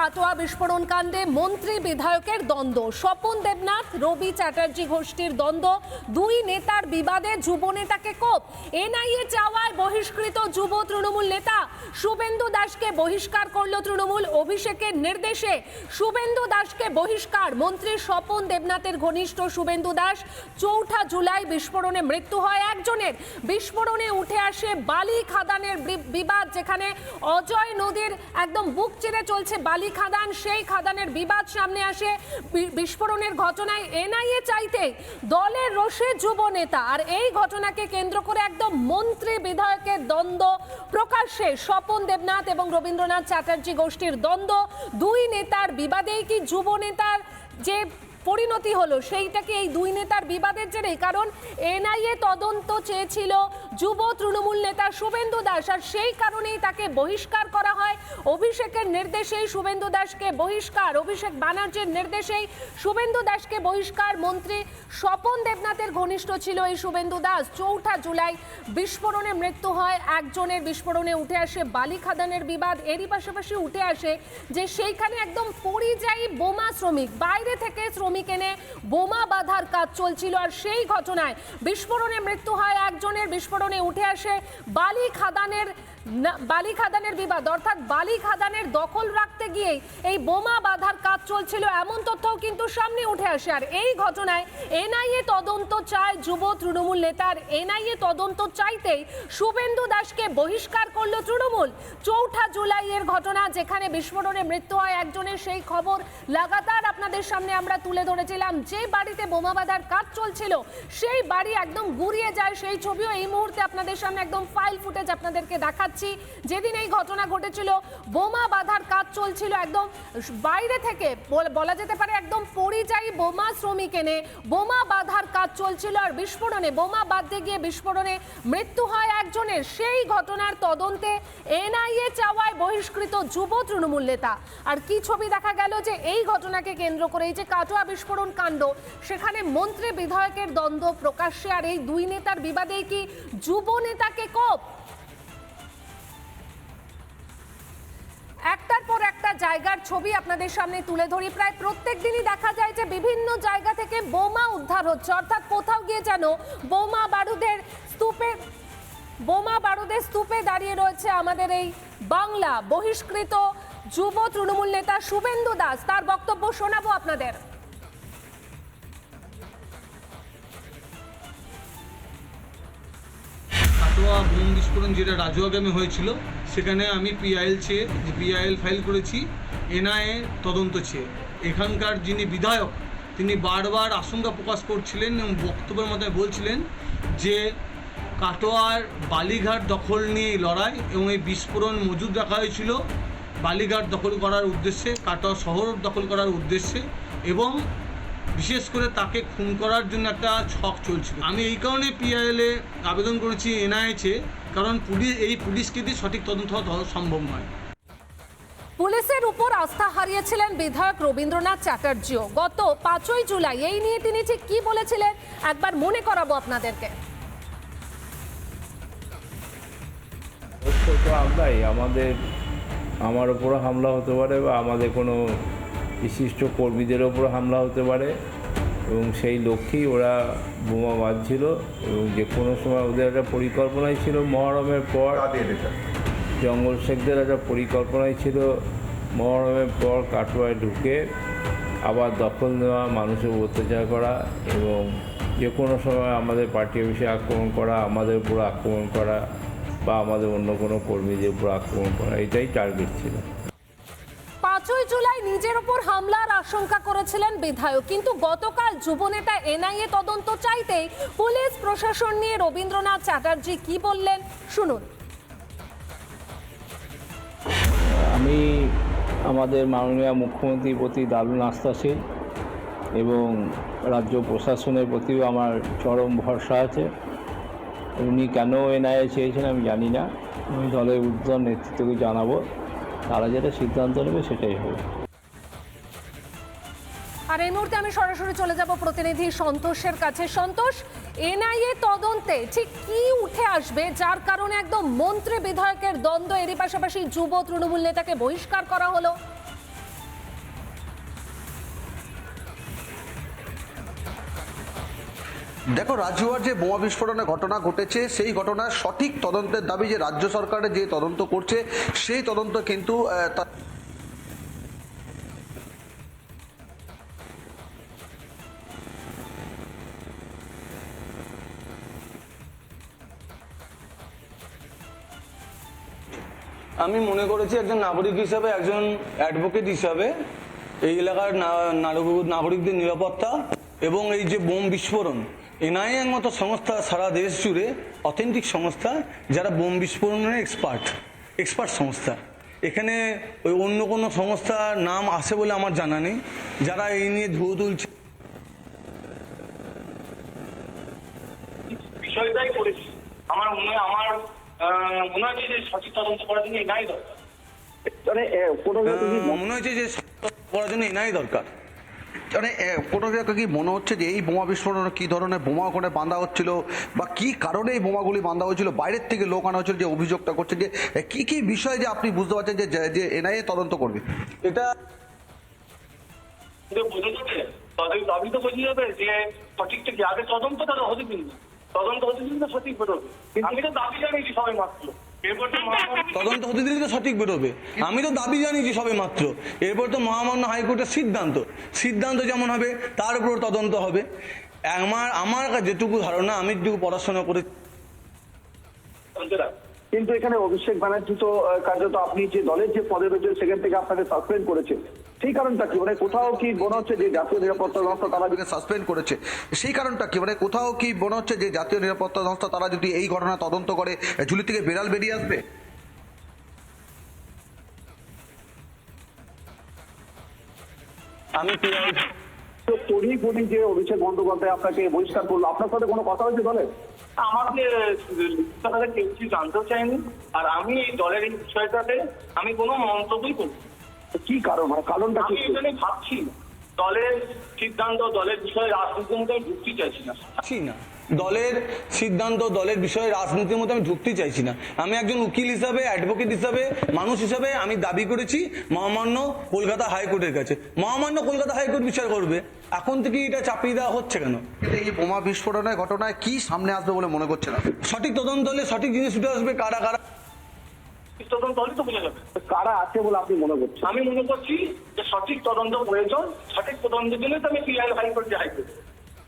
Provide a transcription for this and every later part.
কাটোয়া বিস্ফোরণ কাণ্ডে মন্ত্রী বিধায়কের দ্বন্দ্ব, স্বপন দেবনাথ রবি চ্যাটার্জি গোষ্ঠীর দ্বন্দ্ব, দুই নেতার বিবাদে যুব নেতাকে কোপ। এনআইএ চাওয়ায় বহিষ্কৃত যুব তৃণমূল নেতা শুভেন্দু দাসকে বহিষ্কার করল তৃণমূল। অভিষেকের নির্দেশে শুভেন্দু দাসকে বহিষ্কার। মন্ত্রী স্বপন দেবনাথের ঘনিষ্ঠ শুভেন্দু দাস ৪ঠা জুলাই বিস্ফোরণে মৃত্যু হয় একজনের। বিস্ফোরণে উঠে আসে বালি খাদানের বিবাদ, যেখানে অজয় নদীর একদম বুক চিরে চলছে বালি খাদান, সেই খাদানের বিবাদ সামনে আসে। বিস্ফোরণের ঘটনায় এনআইএ চাইতে দলের রোষে যুব নেতা, আর এই ঘটনাকে কেন্দ্র করে একদম মন্ত্রী বিধায়কের দ্বন্দ্ব প্রকাশ্যে। স্বপন দেবনাথ এবং রবীন্দ্রনাথ চ্যাটার্জি গোষ্ঠীর দ্বন্দ্ব, দুই নেতার বিবাদেই কি যুব নেতার যে পরিণতি হলো সেইটাকে এই দুই নেতার বিবাদের জেরে? কারণ এনআইএ তদন্ত চেয়েছিল যুব তৃণমূল নেতা শুভেন্দু দাস, আর সেই কারণেই তাকে বহিষ্কার করা হয়। অভিষেকের নির্দেশেই শুভেন্দু দাসকে বহিষ্কার, অভিষেক ব্যানার্জির নির্দেশেই শুভেন্দু দাসকে বহিষ্কার। মন্ত্রী স্বপন দেবনাথের ঘনিষ্ঠ ছিল এই শুভেন্দু দাস। ৪ঠা জুলাই বিস্ফোরণে মৃত্যু হয় একজনের। বিস্ফোরণে উঠে আসে বালি খাদানের বিবাদ, এরই পাশাপাশি উঠে আসে যে সেইখানে একদম পরিযায়ী বোমা শ্রমিক, বাইরে থেকে শ্রমিক এনে বোমা বাঁধার কাজ চলছিল, আর সেই ঘটনায় বিস্ফোরণে মৃত্যু হয় একজনের। বিস্ফোরণে উঠে আসে বালি খাদানের বিবাদ, অর্থাৎ বালি খাদানের দখল রাখতে গিয়ে এই বোমা বাঁধার কাজ চলছিল, এমন তথ্যও কিন্তু সামনে উঠে আসে। আর এই ঘটনায় এনআইএ তদন্ত চায় যুব তৃণমূল নেতার। এনআইএ তদন্ত চাইতেই শুভেন্দু দাসকে বহিষ্কার করলো তৃণমূল। ৪ঠা জুলাইয়ের ঘটনা, যেখানে বিস্ফোরণে মৃত্যু হয় একজনের, সেই খবর লাগাতার আপনাদের সামনে আমরা তুলে ধরেছিলাম। যে বাড়িতে বোমা বাঁধার কাজ চলছিল সেই বাড়ি একদম গুড়িয়ে যায়, সেই ছবিও এই মুহূর্তে আপনাদের সামনে একদম ফাইল ফুটেজ আপনাদেরকে দেখাচ্ছি। যেদিন এই ঘটনা ঘটেছিল, বোমা বাঁধার কাজ চলছিল, একদম বাইরে থেকে বলা যেতে পারে একদম পরিযায়ী বোমা শ্রমিক এনে বোমা বাঁধার কাজ চলছিল, আর বিস্ফোরণে বোমা বাঁধতে গিয়ে বিস্ফোরণে মৃত্যু হয় একজনের। সেই ঘটনার তদন্তে এনআইএ চাওয়ায় বহিষ্কৃত যুব তৃণমূল নেতা। আর কি ছবি দেখা গেল যে এই ঘটনাকে কেন্দ্র করে এই যে কাটোয়া বিস্ফোরণ কাণ্ড, সেখানে মন্ত্রী বিধায়কের দ্বন্দ্ব প্রকাশ্যে, আর এই দুই নেতার বিবাদেই কি যুব নেতাকে কোপ। একটার পর একটা জায়গার ছবি আপনাদের সামনে তুলে ধরি। প্রায় প্রত্যেক দিনই দেখা যায় যে বিভিন্ন জায়গা থেকে বোমা উদ্ধার হচ্ছে, অর্থাৎ কোথাও গিয়ে যেন বোমা বারুদের স্তূপে দাঁড়িয়ে রয়েছে আমাদের এই বাংলা। বহিষ্কৃত যুব তৃণমূল নেতা শুভেন্দু দাস, তার বক্তব্য শোনাবো আপনাদের। কাটোয়া বোম বিস্ফোরণ যেটা রাজুয়াগ্রামে হয়েছিল, সেখানে আমি পিআইএল ফাইল করেছি এনআইএ তদন্ত চেয়ে। এখানকার যিনি বিধায়ক, তিনি বারবার আশঙ্কা প্রকাশ করছিলেন এবং বক্তব্যের মধ্যে বলছিলেন যে কাটোয়ার বালিঘাট দখল নিয়েই লড়াই, এবং এই বিস্ফোরণ মজুদ রাখা হয়েছিল বালিঘাট দখল করার উদ্দেশ্যে, কাটোয়া শহর দখল করার উদ্দেশ্যে, এবং বিশেষ করে তাকে খুন করার জন্য একটা ছক চলছিল। আমি এই কারণে পিআইএলে আবেদন করেছি এনআইএ, কারণ পুলিশকে দিয়ে সঠিক তদন্ত হওয়া সম্ভব নয়। পুলিশের উপর আস্থা হারিয়েছিলেন বিধায়ক রবীন্দ্রনাথ চ্যাটার্জিও। গত 5ই জুলাই এই নিয়ে তিনি ঠিক কি বলেছিলেন একবার মনে করাবো আপনাদেরকে। আমার উপরও হামলা হতে পারে, বা আমাদের কোনো বিশিষ্ট কর্মীদের ওপর হামলা হতে পারে, এবং সেই লক্ষ্যেই ওরা বোমা বাঁধছিল। এবং যে কোনো সময় ওদের একটা পরিকল্পনাই ছিল, মহরমের পর জঙ্গল শেখদের একটা পরিকল্পনাই ছিল মহরমের পর কাটোয়ায় ঢুকে আবার দখল নেওয়া, মানুষের অত্যাচার করা, এবং যে কোনো সময় আমাদের পার্টি অফিসে আক্রমণ করা, আমাদের উপর আক্রমণ করা, বা আমাদের অন্য কোনো কর্মীদের উপর আক্রমণ করা, এটাই টার্গেট ছিল। 5ই জুলাই নিজের উপর হামলার আশঙ্কা করেছিলেন বিধায়ক, কিন্তু গতকাল যুবনেতা এনআইএ তদন্ত চাইতেই পুলিশ প্রশাসন নিয়ে রবীন্দ্রনাথ চ্যাটার্জি কি বললেন শুনুন। আমি আমাদের মাননীয় মুখ্যমন্ত্রীর প্রতি দারুণ আস্থাশীল, এবং রাজ্য প্রশাসনের প্রতিও আমার চরম ভরসা আছে। উনি কেন এনআইএ চেয়েছেন আমি জানি না, আমি দলের ঊর্ধ্বতন নেতৃত্বকে জানাবো, তারা যেটা সিদ্ধান্ত নেবে সেটাই হবে। আর এই মুহূর্তে আমি সরাসরি চলে যাব প্রতিনিধি সন্তোষের কাছে। সন্তোষ, এনআইএ তদন্তে ঠিক কি উঠে আসবে যার কারণে একদম মন্ত্রী বিধায়কের দ্বন্দ্ব, এরই পাশাপাশি যুব তৃণমূল নেতাকে বহিষ্কার করা হলো? দেখো, রাজুয়ার যে বোমা বিস্ফোরণের ঘটনা ঘটেছে সেই ঘটনার সঠিক তদন্তের দাবি যে রাজ্য সরকারের যে তদন্ত করছে সেই তদন্ত কিন্তু আমি মনে করেছি একজন নাগরিক হিসাবে, একজন অ্যাডভোকেট হিসাবে এই এলাকার নাগরিকদের নিরাপত্তা এবং এই যে বোম বিস্ফোরণ, এনআইএর মতো সংস্থা সারা দেশ জুড়ে অথেন্টিক সংস্থা যারা বোম বিস্ফোরণের এক্সপার্ট সংস্থা। এখানে ওই অন্য কোনো সংস্থার নাম আছে বলে আমার জানা নেই যারা এই নিয়ে ধুয়ো তুলছে। বিষয়টাই করেছি আমার মনে হচ্ছে যে সঠিক তদন্ত করার জন্য এনআই দরকার। মনে হয়েছে যে করার জন্য এনআই দরকার। মানে কোনো কি মনে হচ্ছে যে এই বোমা বিস্ফোরণে কি ধরনের বোমা ওখানে বাঁধা হচ্ছিল বা কি কারণে এই বোমাগুলি বাঁধা হয়েছিল, বাইরের থেকে লোক আনা হয়েছিল, যে অভিযোগটা করছে যে কি কি বিষয় যে আপনি বুঝতে পারছেন যে এনআইএ তদন্ত করবে? এটা বোঝা যাবে, তাদের দাবি তো বোঝা যাবে যে সঠিকটা কি আগে তদন্ত তারা হতে দিন, তদন্ত হতে দিন তো সঠিক বেরোবে। আমি তো দাবি জানিয়েছি সবাই মাত্র, এরপর তো তদন্ত হতে দিলে তো সঠিক বেরোবে। আমি তো দাবি জানিয়েছি সবে মাত্র, এরপর তো মহামান্য হাইকোর্টের সিদ্ধান্ত যেমন হবে তার উপর তদন্ত হবে। আমার যেটুকু ধারণা, আমি যেটুকু পড়াশোনা করে। কিন্তু এখানে অভিষেক ব্যানার্জি তো কার্যত আপনি যে দলের যে পদে রয়েছে সেখান থেকে আপনাকে সাসপেন্ড করেছে, সেই কারণটা কি? মানে কোথাও কি মনে হচ্ছে যে জাতীয় নিরাপত্তা সংস্থা তারা যদি সাসপেন্ড করেছে সেই কারণটা কি? মানে কোথাও কি মনে হচ্ছে যে জাতীয় নিরাপত্তা সংস্থা তারা যদি এই ঘটনা তদন্ত করে ঝুলি থেকে বেড়াল বেরিয়ে আসবে? আমি তো পরি যে অভিষেক বন্দ্যোপাধ্যায় আপনাকে বহিষ্কার করলো, আপনার সাথে কোনো কথা হয়েছে দলে? আমাকে কেউ কিছু জানতেও চাইনি, আর আমি এই দলের এই বিষয়টাতে আমি কোনো মন্তব্যই করি। কি কারণ? মানে কারণটা কি? আমি এখানে ভাবছি দলের সিদ্ধান্ত, দলের বিষয়ে রাজনীতির মধ্যে আমি ঢুকতে চাইছি না। দলের সিদ্ধান্ত, দলের বিষয়ে রাজনীতির মধ্যে আমি ঢুকতে চাইছি না। আমি একজন উকিল হিসাবে, অ্যাডভোকেট হিসাবে, মানুষ হিসাবে আমি দাবি করেছি মহামান্য কলকাতা হাইকোর্টের কাছে। মহামান্য কলকাতা হাইকোর্ট বিচার করবে। এখন থেকে এটা চাপিয়ে দেওয়া হচ্ছে কেন? এই বোমা বিস্ফোরণের ঘটনায় কি সামনে আসবে বলে মনে করছেন? সঠিক তদন্ত হলে সঠিক জিনিস উঠে আসবে। কারা তদন্ত হলে তো বোঝা যাবে কারা আছে বলে আপনি মনে করছেন? আমি মনে করছি যে সঠিক তদন্ত প্রয়োজন, সঠিক তদন্তের জন্য তো আমি পিআইএল হাইকোর্ট যাই।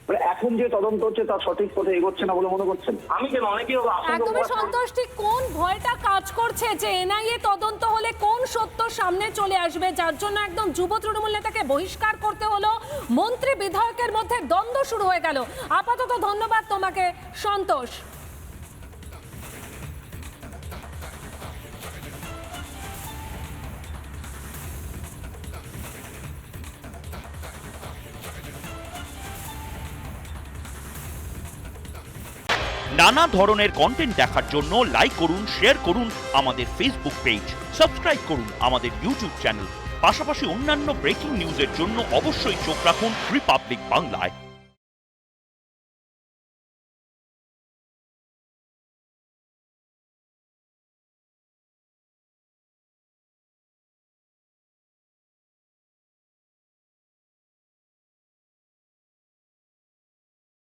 মানে এখন যে তদন্ত হচ্ছে তার সঠিক পথে এগোচ্ছে না বলে মনে করছেন? আমি কেন অনেকেই একদমই সন্তোষ, ঠিক কোন ভয়টা কাজ করছে যে এনআইএ তদন্ত হলে কোন সত্য সামনে চলে আসবে, যার জন্য একদম যুব তৃণমূল নেতাকে বহিষ্কার করতে হলো, মন্ত্রী বিধায়কের মধ্যে দ্বন্দ্ব শুরু হয়ে গেল। আপাতত ধন্যবাদ তোমাকে সন্তোষ। নানা ধরনের কন্টেন্ট দেখার জন্য লাইক করুন, শেয়ার করুন আমাদের ফেসবুক পেজ, সাবস্ক্রাইব করুন আমাদের ইউটিউব চ্যানেল। পাশাপাশি অন্যান্য ব্রেকিং নিউজের জন্য অবশ্যই চোখ রাখুন রিপাবলিক বাংলায়।